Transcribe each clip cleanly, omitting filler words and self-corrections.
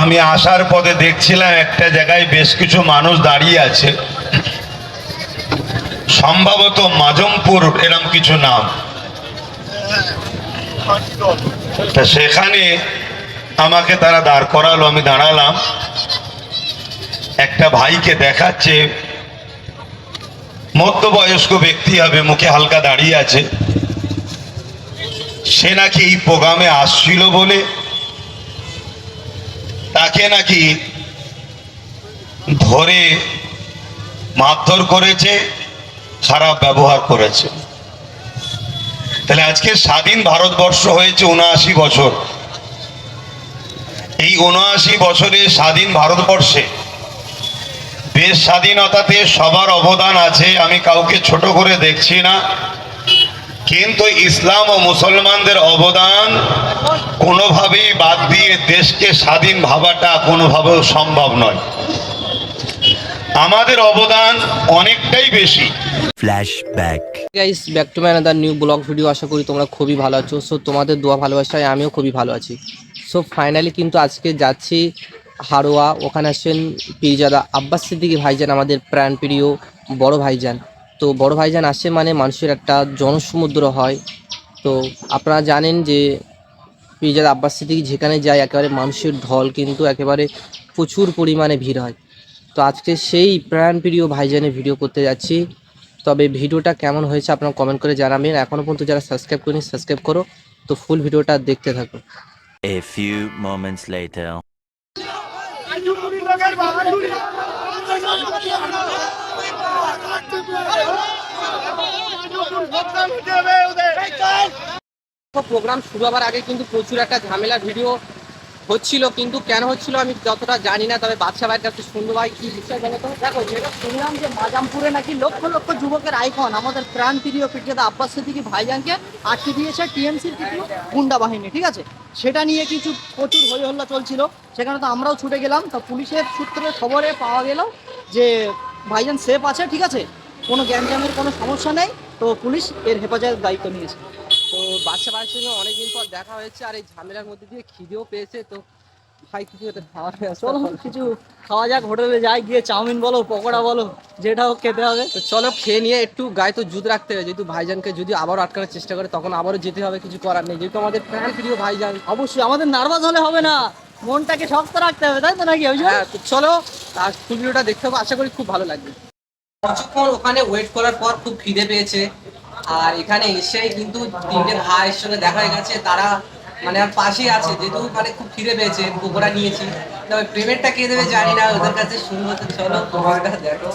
আমি আসার পথে দেখছিলাম একটা জায়গায় বেশ কিছু মানুষ দাঁড়িয়ে আছে, সম্ভবত মাজমপুর এরম কিছু নাম। তা সেখানে আমাকে তারা দাঁড় করালো, আমি দাঁড়ালাম। একটা ভাইকে দেখাচ্ছে, মধ্যবয়স্ক ব্যক্তি হবে, মুখে হালকা দাঁড়িয়ে আছে। সে নাকি এই প্রোগ্রামে আসছিল বলে তাকে নাকি ধরে মারধর করেছে, খারাপ ব্যবহার করেছে। তাহলে আজকে স্বাধীন ভারতবর্ষ হয়েছে ৭৯ বছর। এই ৭৯ বছরে স্বাধীন ভারতবর্ষে দেশ স্বাধীনতাতে সবার অবদান আছে, আমি কাউকে ছোট করে দেখছি না, কিন্তু ইসলাম ও মুসলমানদের অবদান কোনোভাবেই বাদ দিয়ে দেশকে স্বাধীন ভাবাটা কোনোভাবেও সম্ভব নয়। আমাদের অবদান অনেকটাই বেশি। Flashback guys, back to my another new blog video. আশা করি তোমরা খুবই ভালো আছো। সো তোমাদের দোয়া ভালোবাসায় আমিও খুবই ভালো আছি। সো ফাইনালি কিন্তু আজকে যাচ্ছি হারোয়া। ওখানে আসছেন পীরজাদা আব্বাস সিদ্দিকী ভাইজান, আমাদের প্রাণপ্রিয় বড় ভাইজান। তো বড় ভাইজান আসছে মানে মানুষের একটা জনসমুদ্র হয়। তো আপনারা জানেন যে পীরজাদা আব্বাস সিদ্দিকী যেখানে যায় একেবারে মানুষের ঢল, কিন্তু একেবারে প্রচুর পরিমাণে ভিড় হয়। তো আজকে সেই প্রাণপ্রিয় ভাইজানের ভিডিও করতে যাচ্ছি। তবে ভিডিওটা কেমন হয়েছে আপনারা কমেন্ট করে জানাবেন। এখনও পর্যন্ত যারা সাবস্ক্রাইব করেনি সাবস্ক্রাইব করো। তো ফুল ভিডিওটা দেখতে থাকো। A few moments later. Programme শুরু হওয়ার আগে কিন্তু প্রচুর একটা ঝামেলা ভিডিও হচ্ছিল, কিন্তু কেন হচ্ছিল আমি যতটা জানি না। তবে বাদশা ভাইয়ের কাছে শুনবো, ভাই কি বিষয় জানো তো? দেখো, যেটা শুনলাম যে মাজামপুরে নাকি লক্ষ লক্ষ যুবকের আইকন আমাদের প্রাণ প্রিয় পীরজাদা আব্বাস সিদ্দিকী ভাইজানকে আটকে দিয়েছে টিএমসির কিছু গুন্ডা বাহিনী, ঠিক আছে? সেটা নিয়ে কিছু প্রচুর হই হল্লা চলছিল। সেখানে তো আমরাও ছুটে গেলাম। তো পুলিশের সূত্রে খবরে পাওয়া গেল যে ভাইজান সেফ আছে, ঠিক আছে, কোনো গ্যাঞ্জামের কোনো সমস্যা নেই। তো পুলিশ এর হেফাজতের দায়িত্ব নিয়েছে। তো বাদশা ভাইয়ের সঙ্গে অনেকদিন পর দেখা হয়েছে, আর এই ঝামেলার মধ্যে দিয়ে খিদেও পেয়েছে। তো ভাই কিছু একটা খাওয়া চলো কিছু খাওয়া যাক, হোটেলে যাই, গিয়ে চাউমিন বলো পকোড়া বলো যেটা হোক খেতে হবে। তো চলো খেয়ে নিয়ে একটু গায়ে তো জুত রাখতে হবে, যেহেতু ভাইজানকে যদি আবারও আটকানোর চেষ্টা করে তখন আবারও যেতে হবে, কিছু করার নেই, যেহেতু আমাদের প্রাণ প্রিয় ভাইজান। অবশ্যই আমাদের নার্ভাস হলে হবে না, মনটাকে শক্ত রাখতে হবে, তাই তো নাকি? হ্যাঁ, তো চলো আর ফুল ভিডিওটা দেখতে হবে, আশা করি খুব ভালো লাগবে। কিছুক্ষণ ওখানে ওয়েট করার পর খুব খিদে পেয়েছে, আর এখানে এসেই কিন্তু তিনটে ভাইয়ের সঙ্গে দেখা হয়ে গেছে। তারা মানে আর পাশেই আছে, যেহেতু মানে খুব খিদে পেয়েছে, পকোড়া নিয়েছি। তবে পেমেন্টটা কে দেবে জানি না, ওদের কাছে শুনবো। তো চলো পকোড়াটা দেখো।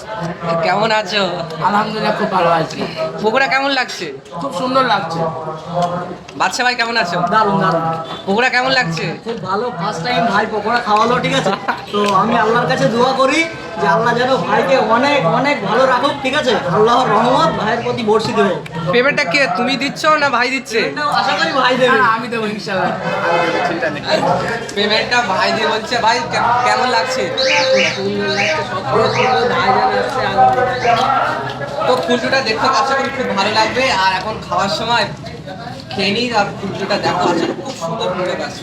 কেমন আছো? আলহামদুলিল্লাহ, খুব ভালো আছি। পকোড়া কেমন লাগছে? খুব সুন্দর লাগছে। বাদশা ভাই কেমন আছো? দারুণ দারুণ, পকোড়া কেমন লাগছে? খুব ভালো। ফার্স্ট টাইম ভাই পকোড়া খাওয়ালো, ঠিক আছে? তো আমি আল্লাহর কাছে দোয়া করি যে আল্লাহ যেন ভাইকে অনেক অনেক ভালো রাখুক, ঠিক আছে? আল্লাহর রহমত ভাইয়ের প্রতি বর্ষিত হোক। পেমেন্টটা কে তুমি দিচ্ছ না ভাই দিচ্ছে? এটাও আশা করি ভাই দেবে। আমি দেবো ইনশাআল্লাহ, আমি দেবো, চিন্তা নেই। পেমেন্টটা ভাই দিয়ে বলছে। ভাই কেমন লাগছে? তো ফুলটুটা দেখতে আশা করি খুব ভালো লাগবে। আর এখন খাওয়ার সময় খেয়ে নিই, আর ফুলটুটা দেখো, আশা করি খুব সুন্দর ফুল গাছ।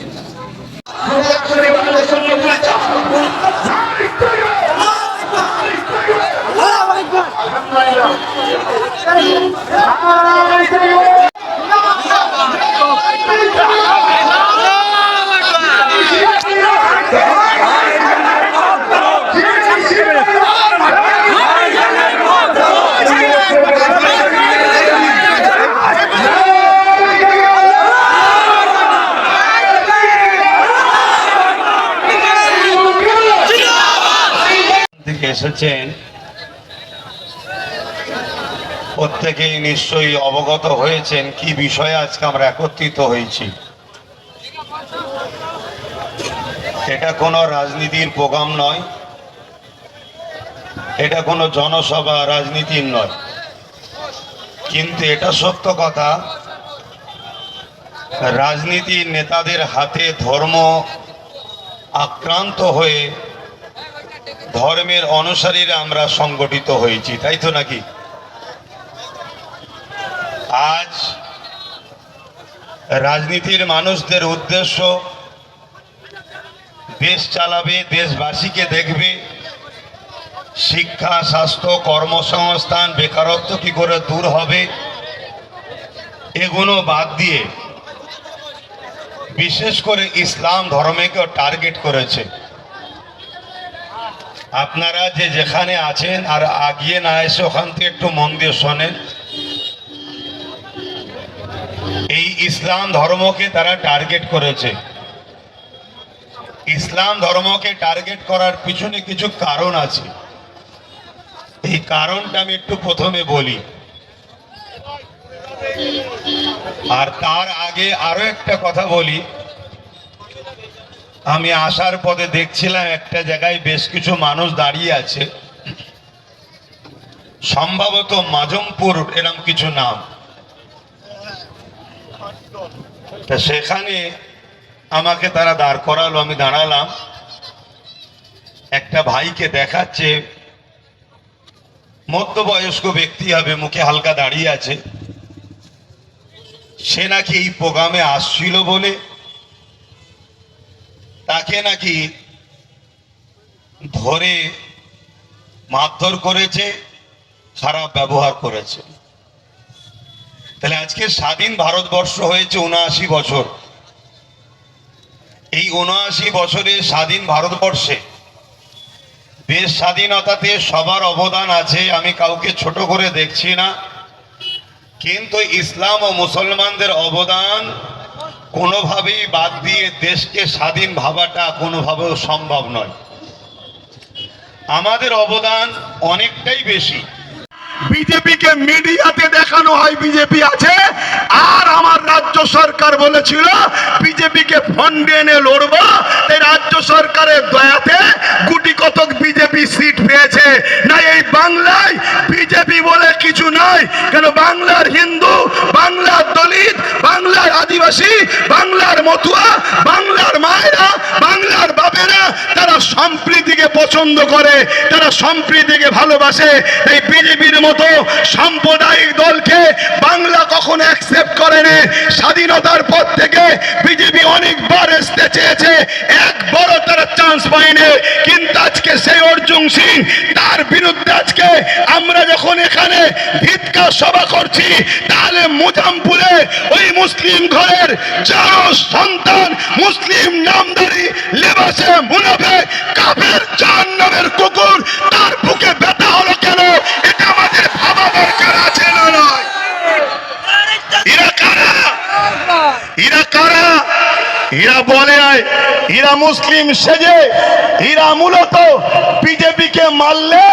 এসেছেন প্রত্যেকেই নিশ্চয়ই অবগত হয়েছেন কি বিষয়ে আজকে আমরা একত্রিত হয়েছি। এটা কোনো রাজনীতির প্রোগ্রাম নয়, এটা কোনো জনসভা রাজনীতির নয়, কিন্তু এটা সত্য কথা, রাজনীতির নেতাদের হাতে ধর্ম আক্রান্ত হয়ে ধর্মের অনুসারীরা আমরা সংগঠিত হয়েছি, তাই তো নাকি? আজ রাজনীতির মানুষদের উদ্দেশ্য দেশ চালাবে, দেশবাসীকে দেখবে, শিক্ষা, স্বাস্থ্য, কর্মসংস্থান, বেকারত্ব কি করে দূর হবে, এগুলো বাদ দিয়ে বিশেষ করে ইসলাম ধর্মকে টার্গেট করেছে। আপনারা যে যেখানে আছেন আর আগিয়ে না এসে ওখান থেকে একটু মন দিয়ে শোনেন। এই ইসলাম ধর্মকে তারা টার্গেট করেছে। ইসলাম ধর্মকে টার্গেট করার পিছনে কিছু কারণ আছে। এই কারণটা আমি একটু প্রথমে বলি, আর তার আগে আরো একটা কথা বলি। আমি আসার পথে দেখছিলাম একটা জায়গায় বেশ কিছু মানুষ দাঁড়িয়ে আছে, সম্ভবত মাজমপুর এরকম কিছু নাম। তা সেখানে আমাকে তারা দাঁড় করালো, আমি দাঁড়ালাম। একটা ভাইকে দেখাচ্ছে, মধ্যবয়স্ক ব্যক্তি হবে, মুখে হালকা দাঁড়িয়ে আছে। সে নাকি এই প্রোগ্রামে আসছিল বলে তাকে নাকি ধরে মারধর করেছে, খারাপ ব্যবহার করেছে। তাহলে আজকে স্বাধীন ভারতবর্ষ হয়েছে ৭৯ বছর। এই ৭৯ বছরে স্বাধীন ভারতবর্ষে দেশ স্বাধীনতাতে সবার অবদান আছে, আমি কাউকে ছোট করে দেখছি না, কিন্তু ইসলাম ও মুসলমানদের অবদান কোনোভাবেই বাদ দিয়ে দেশকে স্বাধীন ভাবাটা কোনোভাবেও সম্ভব নয়। আমাদের অবদান অনেকটাই বেশি। বিজেপিকে মিডিয়াতে দেখানো হয় বিজেপি আছে, আর আমার রাজ্য সরকার বলেছিল বিজেপিকে ফন্ডে এনে লড়বো। এই রাজ্য সরকারের দয়াতে গুটি কতক বিজেপি সিট পেয়েছে। না, এই বাংলায় বিজেপি বলে কিছু নাই। কেন? বাংলার হিন্দু, বাংলার দলিত, বাংলার আদিবাসী, বাংলার মতুয়া, বাংলার মায়েরা, বাংলার বাপেরা তারা সম্প্রীতিকে পছন্দ করে, তারা সম্প্রীতিকে ভালোবাসে। এই বিজেপির মতো সাম্প্রদায়িক দলকে বাংলা কখনো অ্যাকসেপ্ট করেনি। স্বাধীনতার পর থেকে বিজেপি অনেকবার আসতে চেয়েছে, একবারও তারা চান্স পায়নি। কিন্তু আজকে সেই অর্জুন সিং, তার বিরুদ্ধে আজকে আমরা যখন এখানে ভিক্ষা সভা করছি, তাহলে মুজামপুরে ওই মুসলিম ঘরের 4 সন্তান মুসলিম নামধারী লেবাসে মুনাফে কাফের জাহান্নামের কুকুর, তার বুকে ব্যথা হলো কেন? এটা আমাদের ভাবা দরকার আছে না নয়? এরা কারা? এরা কারা? এরা বলে এরা মুসলিম সেজে, এরা মূলত বিজেপিকে মারলে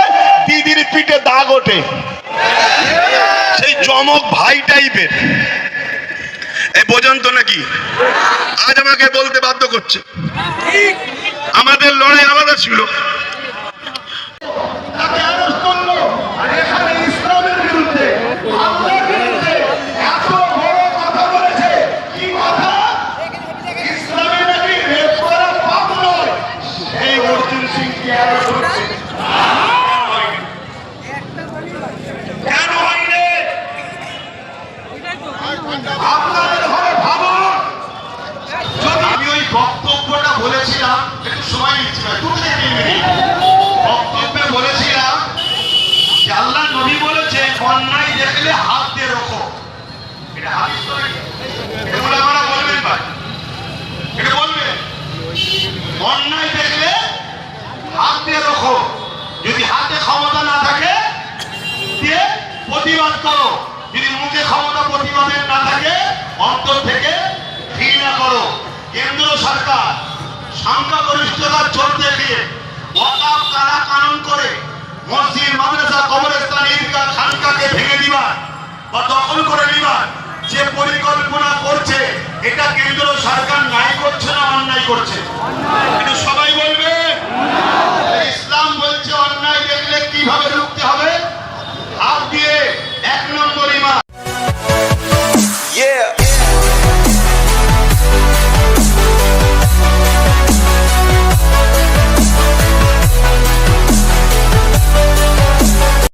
দিদির পিঠে দাগ ওঠে, সেই চমক ভাই টাইপের। এই বোঝেন তো নাকি? আজ আমাকে বলতে বাধ্য করছে। আমাদের লড়াই আলাদা ছিল। আমি ওই বক্তব্যটা বলেছিলাম, একটু সময় নিচ্ছি না, 2 মিনিট বক্তব্যে বলেছিলাম যে আল্লাহ নবী বলেছে অন্যায় দেখলে হাত দিয়ে রাখো। এটা হাদিস তো নাকি? এটা বলে আমরা বলবেন ভাই, এটা বলবেন অন্যায় দেখলে হাত দিয়ে রাখো। যদি হাতে ক্ষমতা না থাকে দিয়ে প্রতিবাদ করো, যদি মুখে ক্ষমতা প্রতিবাদের না থাকে অন্তর থেকে ঘৃণা করো। কেন্দ্র সরকার সংখ্যাগরিষ্ঠতার জোর দেখিয়ে ওয়াকাফ কারা কানুন করে মসজিদ, মাদ্রাসা, কবরস্থান, ঈদগাহ, খানকাকে ভেঙে দিবার বা দখল করে নিবার যে পরিকল্পনা করছে, এটা কেন্দ্র সরকার ন্যায় করছে না অন্যায় করছে? এটা সবাই বলবে। ইসলাম বলছে অন্যায় দেখলে কিভাবে রুখতে হবে? হাত দিয়ে 1 নম্বর